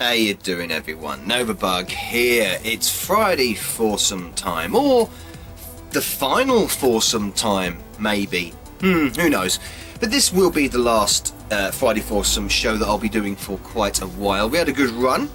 How you doing, everyone? Novabug here. It's Friday Foursome time, or the final Foursome time, maybe. Who knows? But this will be the last Friday Foursome show that I'll be doing for quite a while. We had a good run.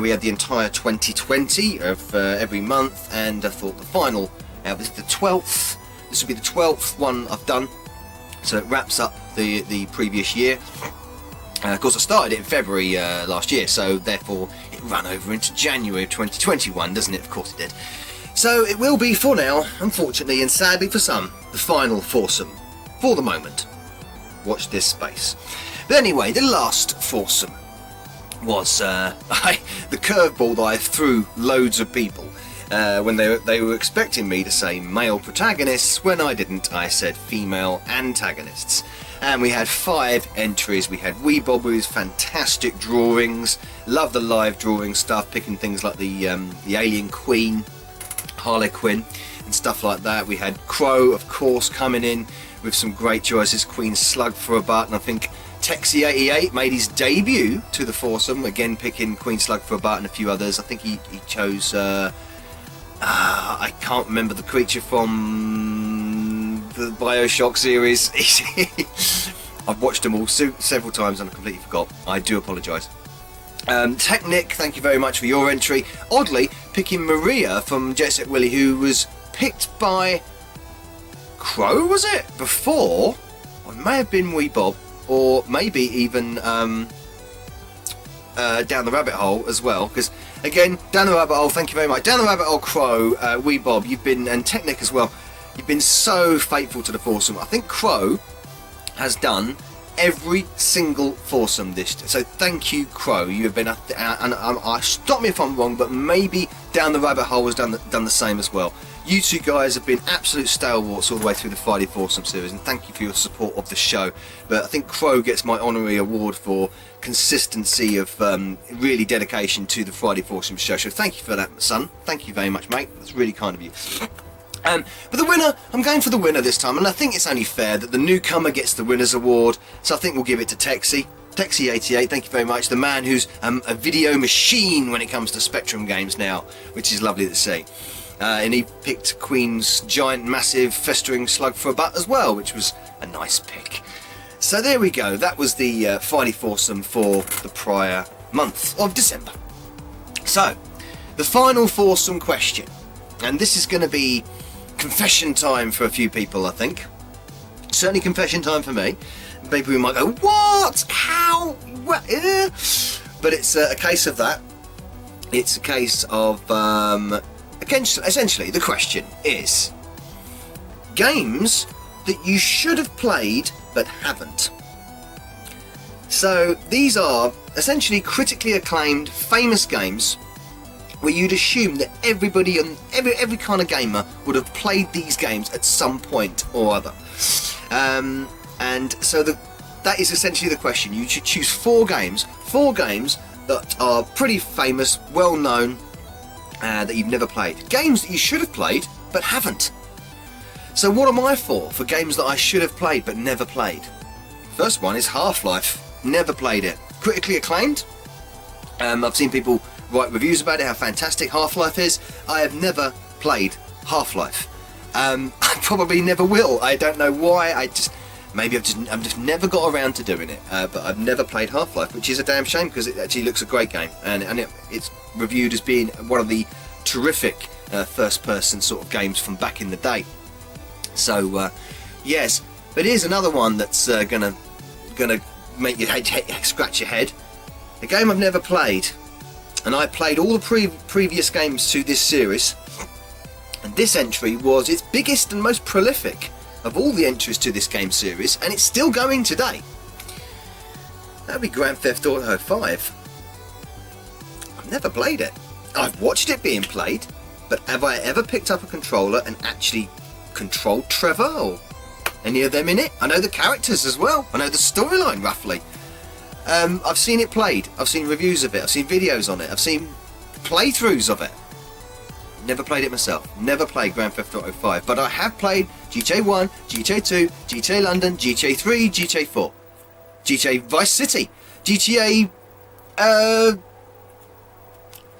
We had the entire 2020 of every month, and I thought the final, this is the 12th. This will be the 12th one I've done, so it wraps up the previous year. Of course, I started it in February last year, so therefore it ran over into January of 2021, doesn't it? Of course it did. So it will be for now, unfortunately, and sadly for some, the final foursome for the moment. Watch this space. But anyway, the last foursome was the curveball that I threw loads of people when they were expecting me to say male protagonists. When I didn't, I said female antagonists. And we had 5 entries. We had Weebob with his fantastic drawings. Love the live drawing stuff, picking things like the Alien Queen, Harlequin, and stuff like that. We had Crow, of course, coming in with some great choices. Queen Slug for a Butt, and I think Texie88 made his debut to the foursome, again picking Queen Slug for a Butt and a few others. I think he chose, I can't remember the creature from the Bioshock series. I've watched them all several times and I completely forgot. I do apologise. Technic, thank you very much for your entry. Oddly, picking Maria from Jet Set Willy, who was picked by Crow, was it? Before? Or it may have been Weebob, or maybe even Down the Rabbit Hole as well, because again, Down the Rabbit Hole, thank you very much. Down the Rabbit Hole, Crow, Weebob, you've been, and Technic as well, you've been so faithful to the foursome. I think Crow has done every single foursome this, so thank you, Crow. You have been, and stop me if I'm wrong, but maybe Down the Rabbit Hole has done the same as well. You two guys have been absolute stalwarts all the way through the Friday Foursome series, and thank you for your support of the show. But I think Crow gets my honorary award for consistency of really dedication to the Friday Foursome show. So thank you for that, son. Thank you very much, mate. That's really kind of you. But the winner, I'm going for the winner this time, and I think it's only fair that the newcomer gets the winner's award. So I think we'll give it to Texie88, thank you very much. The man who's a video machine when it comes to Spectrum games now, which is lovely to see. And he picked Queen's giant, massive, festering slug for a butt as well, which was a nice pick. So there we go. That was the Friday Foursome for the prior month of December. So, the final foursome question. And this is going to be confession time for a few people, I think. Certainly confession time for me. Maybe we might go, what? How? What? But it's a case of that. It's a case of... essentially, the question is games that you should have played but haven't. So these are essentially critically acclaimed, famous games where you'd assume that everybody and every kind of gamer would have played these games at some point or other. And so that is essentially the question. You should choose 4 games that are pretty famous, well known, that you've never played. Games that you should have played but haven't. So what am I for games that I should have played but never played? First one is Half-Life. Never played it. Critically acclaimed. I've seen people write reviews about it, how fantastic Half-Life is. I have never played Half-Life. I probably never will. I don't know why. I've just never got around to doing it. But I've never played Half-Life, which is a damn shame because it actually looks a great game, and it's reviewed as being one of the terrific first-person sort of games from back in the day. So yes, but here's another one that's gonna make you scratch your head. A game I've never played, and I played all the previous games to this series, and this entry was its biggest and most prolific of all the entries to this game series, and it's still going today. That'd be Grand Theft Auto 5. I've never played it. I've watched it being played, but have I ever picked up a controller and actually controlled Trevor or any of them in it? I know the characters as well. I know the storyline roughly. I've seen it played. I've seen reviews of it. I've seen videos on it. I've seen playthroughs of it. Never played it myself. Never played Grand Theft Auto 5, but I have played GTA 1, GTA 2, GTA London, GTA 3, GTA 4, GTA Vice City, GTA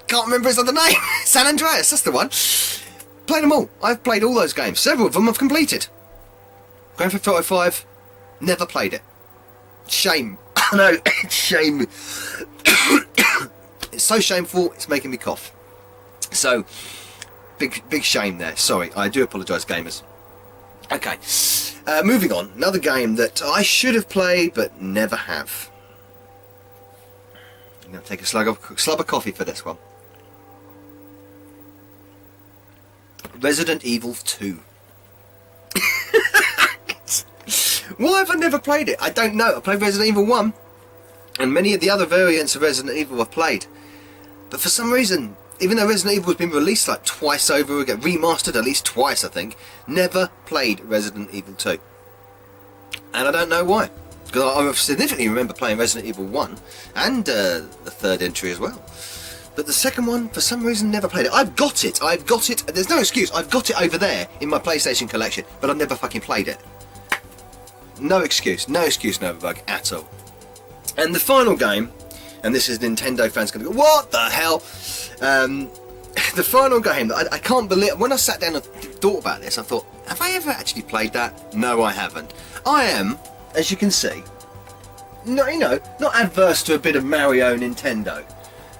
can't remember his other name. San Andreas, that's the one. Played them all. I've played all those games. Several of them I've completed. Grand Theft Auto 5, never played it. Shame. I know, it's shame. It's so shameful, it's making me cough. So, big shame there. Sorry, I do apologise, gamers. Okay, moving on. Another game that I should have played, but never have. I'm going to take a slug of coffee for this one. Resident Evil 2. Why have I never played it? I don't know. I played Resident Evil 1 and many of the other variants of Resident Evil I've played. But for some reason, even though Resident Evil has been released like twice over again, remastered at least twice I think, never played Resident Evil 2. And I don't know why. Because I significantly remember playing Resident Evil 1 and the third entry as well. But the second one, for some reason, never played it. I've got it, there's no excuse, I've got it over there in my PlayStation collection, but I've never fucking played it. No excuse, Novabug, at all. And the final game, and this is Nintendo fans going to go, what the hell? The final game that I can't believe, when I sat down and thought about this, I thought, have I ever actually played that? No, I haven't. I am, as you can see, not adverse to a bit of Mario Nintendo,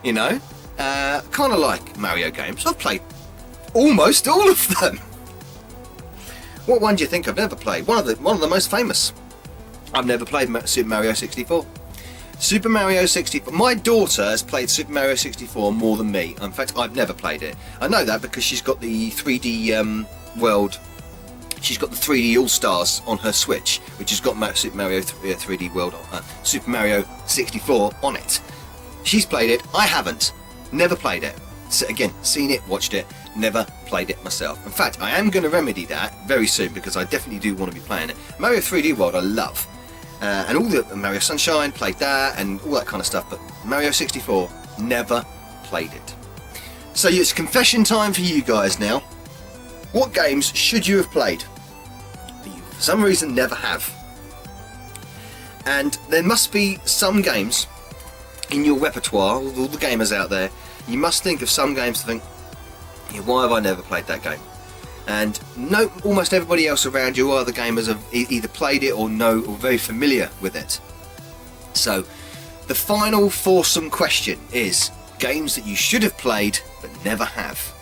you know? Kind of like Mario games. I've played almost all of them. What one do you think I've never played? One of the most famous. I've never played Super Mario 64. Super Mario 64. My daughter has played Super Mario 64 more than me. In fact, I've never played it. I know that because she's got the 3D world. She's got the 3D All Stars on her Switch, which has got Super Mario 3D World, Super Mario 64 on it. She's played it. I haven't. Never played it. So again, seen it, watched it, never played it myself. In fact, I am going to remedy that very soon because I definitely do want to be playing it. Mario 3D World I love. And all the Mario Sunshine, played that and all that kind of stuff, but Mario 64, never played it. So it's confession time for you guys now. What games should you have played? But you, for some reason, never have. And there must be some games in your repertoire, all the gamers out there, you must think of some games to think, yeah, why have I never played that game? And no, almost everybody else around you, other gamers, have either played it or know or very familiar with it. So, the final foursome question is games that you should have played but never have.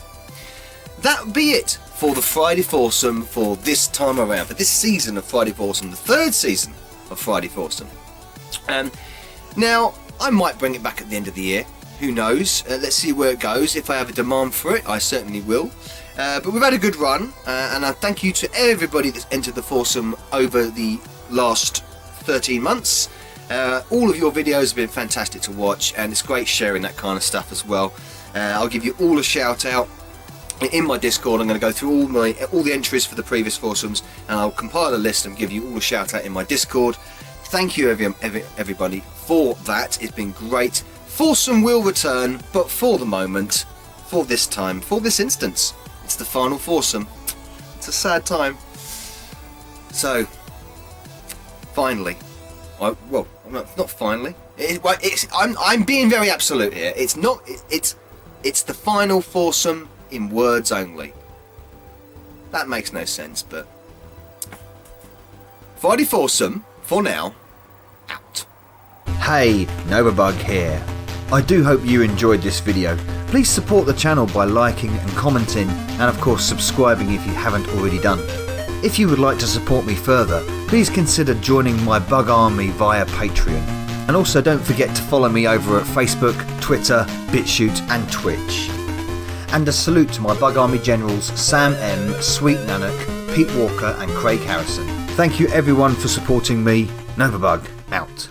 That would be it for the Friday Foursome for this time around, for this season of Friday Foursome, the third season of Friday Foursome. Now, I might bring it back at the end of the year. Who knows? Let's see where it goes. If I have a demand for it, I certainly will. But we've had a good run, and I thank you to everybody that's entered the foursome over the last 13 months. All of your videos have been fantastic to watch, and it's great sharing that kind of stuff as well. I'll give you all a shout out in my Discord. I'm going to go through all the entries for the previous foursomes, and I'll compile a list and give you all a shout out in my Discord. Thank you everybody for that. It's been great. Foursome will return, but for the moment, for this time, for this instance, it's the final foursome. It's a sad time. So, finally, well, not finally. I'm being very absolute here. It's not. It's the final foursome in words only. That makes no sense, but Friday Foursome, for now, out. Hey, Novabug here. I do hope you enjoyed this video. Please support the channel by liking and commenting, and of course subscribing if you haven't already done. If you would like to support me further, please consider joining my bug army via Patreon. And also don't forget to follow me over at Facebook, Twitter, BitChute and Twitch. And a salute to my bug army generals Sam M, Sweet Nanak, Pete Walker and Craig Harrison. Thank you everyone for supporting me. Novabug out.